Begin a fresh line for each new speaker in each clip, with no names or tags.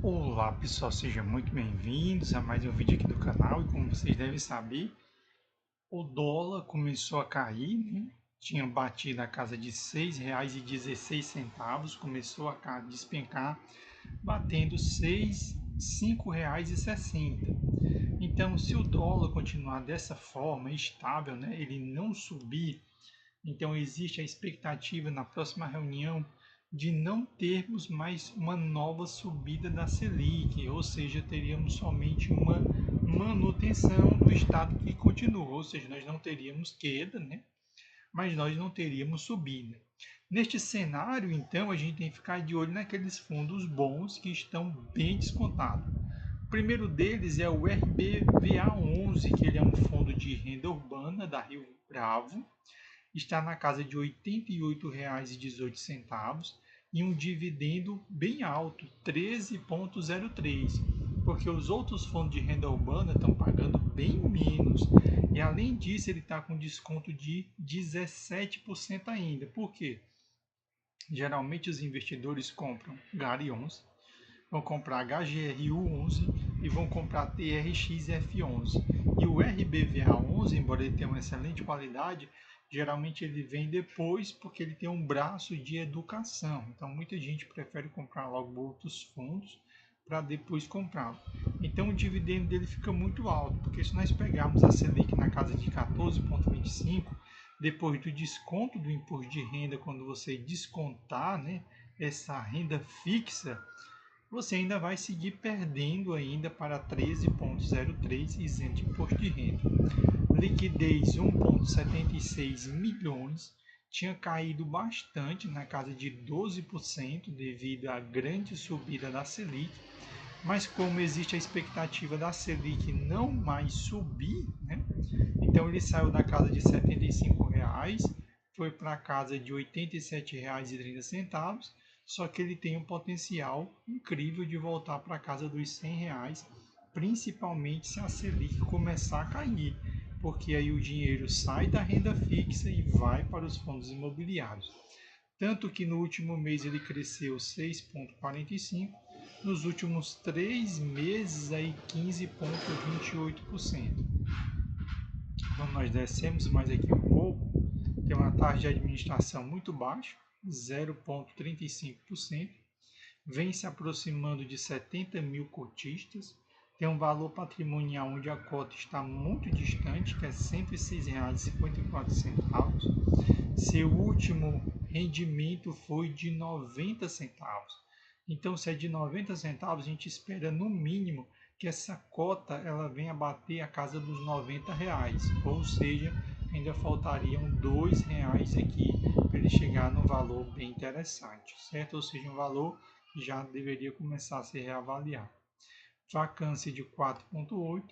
Olá pessoal, sejam muito bem-vindos a mais um vídeo aqui do canal. E como vocês devem saber, o dólar começou a cair, né? Tinha batido a casa de R$ 6,16, começou a despencar, batendo R$ 5,60. Então, se o dólar continuar dessa forma estável, né, ele não subir, então existe a expectativa na próxima reunião de não termos mais uma nova subida da Selic, ou seja, teríamos somente uma manutenção do estado que continua, ou seja, nós não teríamos queda, né? Mas nós não teríamos subida. Neste cenário, então, a gente tem que ficar de olho naqueles fundos bons que estão bem descontados. O primeiro deles é o RBVA11, que ele é um fundo de renda urbana da Rio Bravo, está na casa de R$ 88,18 e um dividendo bem alto, 13,03, porque os outros fundos de renda urbana estão pagando bem menos. E além disso, ele está com desconto de 17% ainda. Por quê? Geralmente os investidores compram GARI 11, vão comprar HGRU 11 e vão comprar TRXF 11. E o RBVA 11, embora ele tenha uma excelente qualidade, geralmente ele vem depois porque ele tem um braço de educação. Então muita gente prefere comprar logo outros fundos para depois comprá-lo. Então o dividendo dele fica muito alto, porque se nós pegarmos a Selic na casa de 14,25, depois do desconto do imposto de renda, quando você descontar, né, essa renda fixa, você ainda vai seguir perdendo ainda para 13,03 isento de imposto de renda. Liquidez 1,76 milhões, tinha caído bastante na casa de 12% devido à grande subida da Selic, mas como existe a expectativa da Selic não mais subir, né? Então ele saiu da casa de R$ 75,00, foi para a casa de R$ 87,30, só que ele tem um potencial incrível de voltar para a casa dos R$ 100, principalmente se a Selic começar a cair, porque aí o dinheiro sai da renda fixa e vai para os fundos imobiliários. Tanto que no último mês ele cresceu 6,45%, nos últimos 3 meses aí 15,28%. Quando nós descemos mais aqui um pouco, tem uma taxa de administração muito baixa, 0,35%, vem se aproximando de 70 mil cotistas, tem um valor patrimonial onde a cota está muito distante, que é R$ 106,54. Seu último rendimento foi de 90 centavos. Então, se é de 90 centavos, a gente espera no mínimo que essa cota ela venha bater a casa dos R$ 90, ou seja, ainda faltariam R$ 2 aqui para ele chegar no valor bem interessante, certo? Ou seja, um valor que já deveria começar a ser reavaliado. Vacância de 4,8,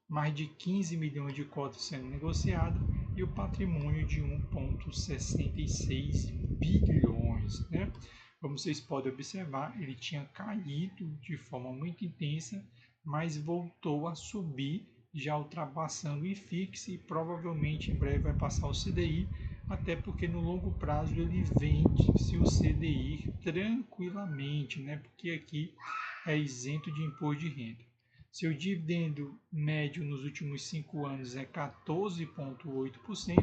mais de 15 milhões de cotas sendo negociadas e o patrimônio de 1,66 bilhões, né? Como vocês podem observar, ele tinha caído de forma muito intensa, mas voltou a subir, já ultrapassando o IFIX e provavelmente em breve vai passar o CDI, até porque no longo prazo ele vende-se o CDI tranquilamente, né? Porque aqui é isento de imposto de renda. Seu dividendo médio nos últimos 5 anos é 14,8%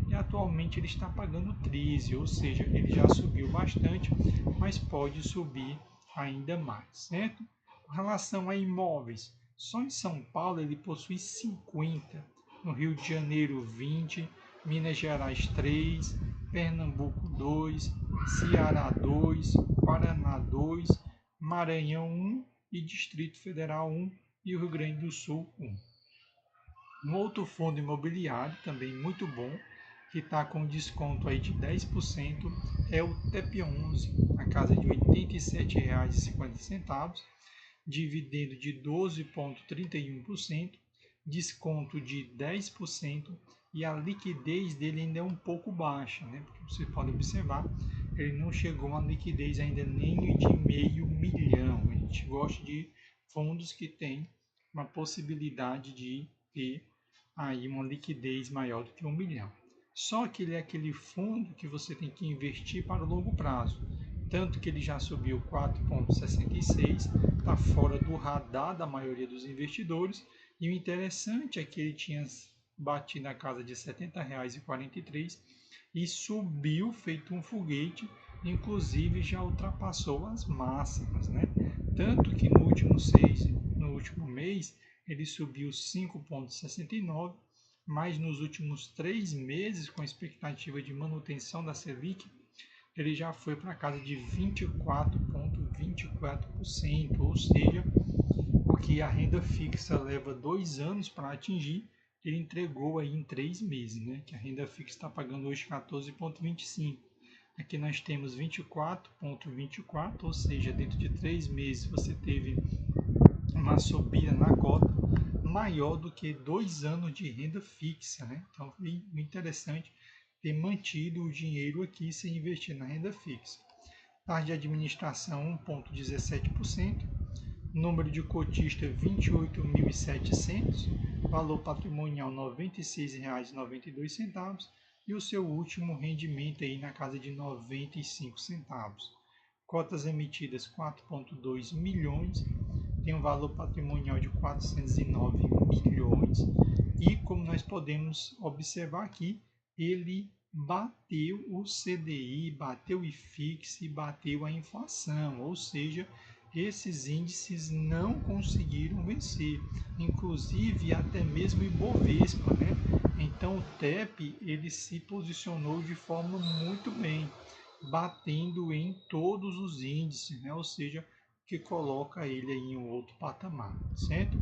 e atualmente ele está pagando 13%, ou seja, ele já subiu bastante, mas pode subir ainda mais, certo? Com relação a imóveis, só em São Paulo ele possui 50, no Rio de Janeiro 20, Minas Gerais 3, Pernambuco 2, Ceará 2, Paraná 2, Maranhão 1 e Distrito Federal 1 e o Rio Grande do Sul 1. Um outro fundo imobiliário também muito bom, que está com desconto aí de 10%, é o TEP11, na casa de R$ 87,50, dividendo de 12,31%, desconto de 10% e a liquidez dele ainda é um pouco baixa, né? Porque você pode observar, ele não chegou a uma liquidez ainda nem de meio milhão. A gente gosta de fundos que têm uma possibilidade de ter aí uma liquidez maior do que 1 milhão. Só que ele é aquele fundo que você tem que investir para o longo prazo. tanto que ele já subiu 4,66, está fora do radar da maioria dos investidores, e o interessante é que ele tinha batido na casa de R$ 70,43 e subiu feito um foguete, inclusive já ultrapassou as máximas, né? Tanto que no último mês ele subiu 5,69, mas nos últimos 3 meses, com a expectativa de manutenção da Selic, ele já foi para casa de 24,24%, ou seja, o que a renda fixa leva 2 anos para atingir, ele entregou aí em 3 meses, né? Que a renda fixa está pagando hoje 14,25. Aqui nós temos 24,24, ou seja, dentro de 3 meses você teve uma subida na cota maior do que 2 anos de renda fixa, né? Então foi interessante ter mantido o dinheiro aqui sem investir na renda fixa. Taxa de administração 1,17%, número de cotistas 28.700, valor patrimonial R$ 96,92 e o seu último rendimento aí na casa de 95 centavos. Cotas emitidas 4,2 milhões, tem um valor patrimonial de 409 milhões e, como nós podemos observar aqui, ele bateu o CDI, bateu o IFIX e bateu a inflação, ou seja, esses índices não conseguiram vencer, inclusive até mesmo o Ibovespa, né? Então o TEP ele se posicionou de forma muito bem, batendo em todos os índices, né? Ou seja, que coloca ele em um outro patamar, certo?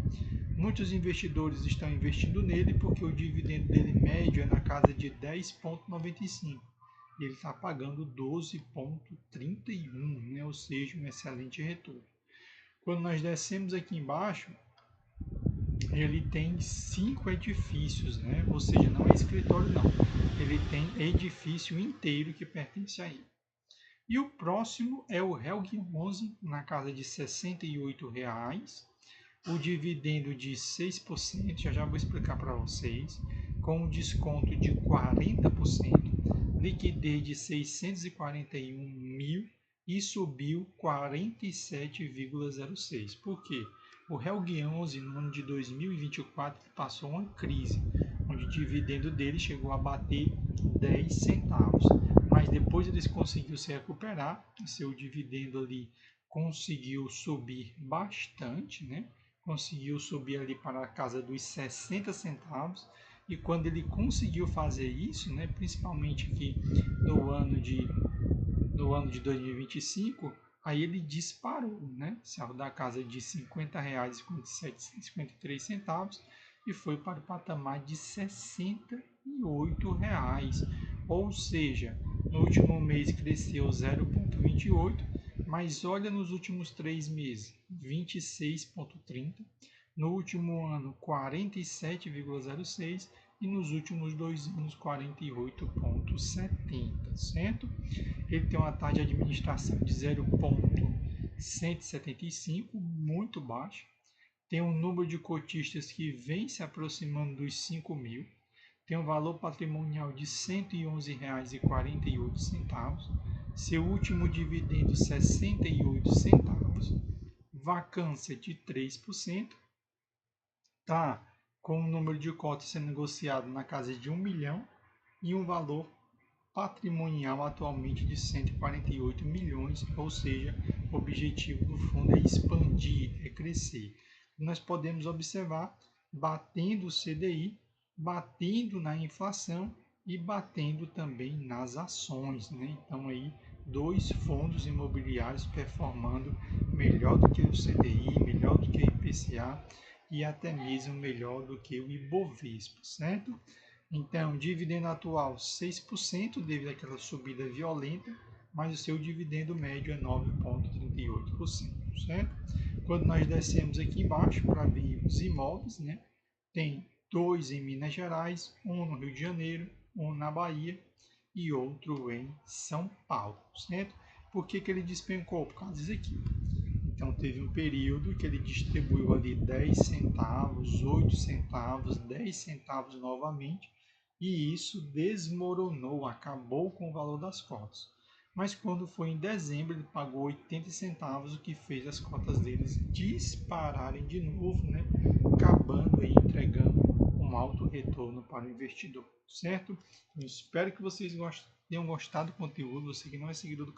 Muitos investidores estão investindo nele porque o dividendo dele médio é na casa de 10,95 e ele está pagando 12,31, né? Ou seja, um excelente retorno. Quando nós descemos aqui embaixo, ele tem 5 edifícios, né? Ou seja, não é escritório não, ele tem edifício inteiro que pertence a ele. E o próximo é o Helg 11, na casa de R$ 68,00, o dividendo de 6%, já vou explicar para vocês, com um desconto de 40%, liquidez de 641 mil e subiu 47,06. Por quê? O Helg 11, no ano de 2024, passou uma crise, onde o dividendo dele chegou a bater 10 centavos. Mas depois eles conseguiram se recuperar, seu dividendo ali conseguiu subir bastante, né? Conseguiu subir ali para a casa dos 60 centavos. E quando ele conseguiu fazer isso, né, principalmente aqui no ano de 2025, aí ele disparou, né? Saiu da casa de R$ 50,53 e foi para o patamar de R$ 68,00. Ou seja, no último mês cresceu 0,28, mas olha nos últimos 3 meses, 26,30, no último ano 47,06 e nos últimos 2 anos 48,70, certo? Ele tem uma taxa de administração de 0,175, muito baixa. Tem um número de cotistas que vem se aproximando dos 5 mil. Tem um valor patrimonial de R$ 111,48. Seu último dividendo, 68 centavos. Vacância de 3%. Tá com o número de cotas sendo negociado na casa de 1 milhão e um valor patrimonial atualmente de 148 milhões, ou seja, o objetivo do fundo é expandir, é crescer. Nós podemos observar batendo o CDI, batendo na inflação e batendo também nas ações, né? Então aí 2 fundos imobiliários performando melhor do que o CDI, melhor do que o IPCA e até mesmo melhor do que o Ibovespa, certo? Então, dividendo atual 6% devido àquela subida violenta, mas o seu dividendo médio é 9,38%, certo? Quando nós descemos aqui embaixo para ver os imóveis, né? Tem 2 em Minas Gerais, um no Rio de Janeiro, um na Bahia e outro em São Paulo, certo? Por que ele despencou? Por causa disso aqui. Então teve um período que ele distribuiu ali 10 centavos, 8 centavos, 10 centavos novamente, e isso desmoronou, acabou com o valor das cotas. mas quando foi em dezembro ele pagou 80 centavos, o que fez as cotas deles dispararem de novo, né? Acabando aí entregando um alto retorno para o investidor, certo? Eu espero que vocês tenham gostado do conteúdo. Você que não é seguidor do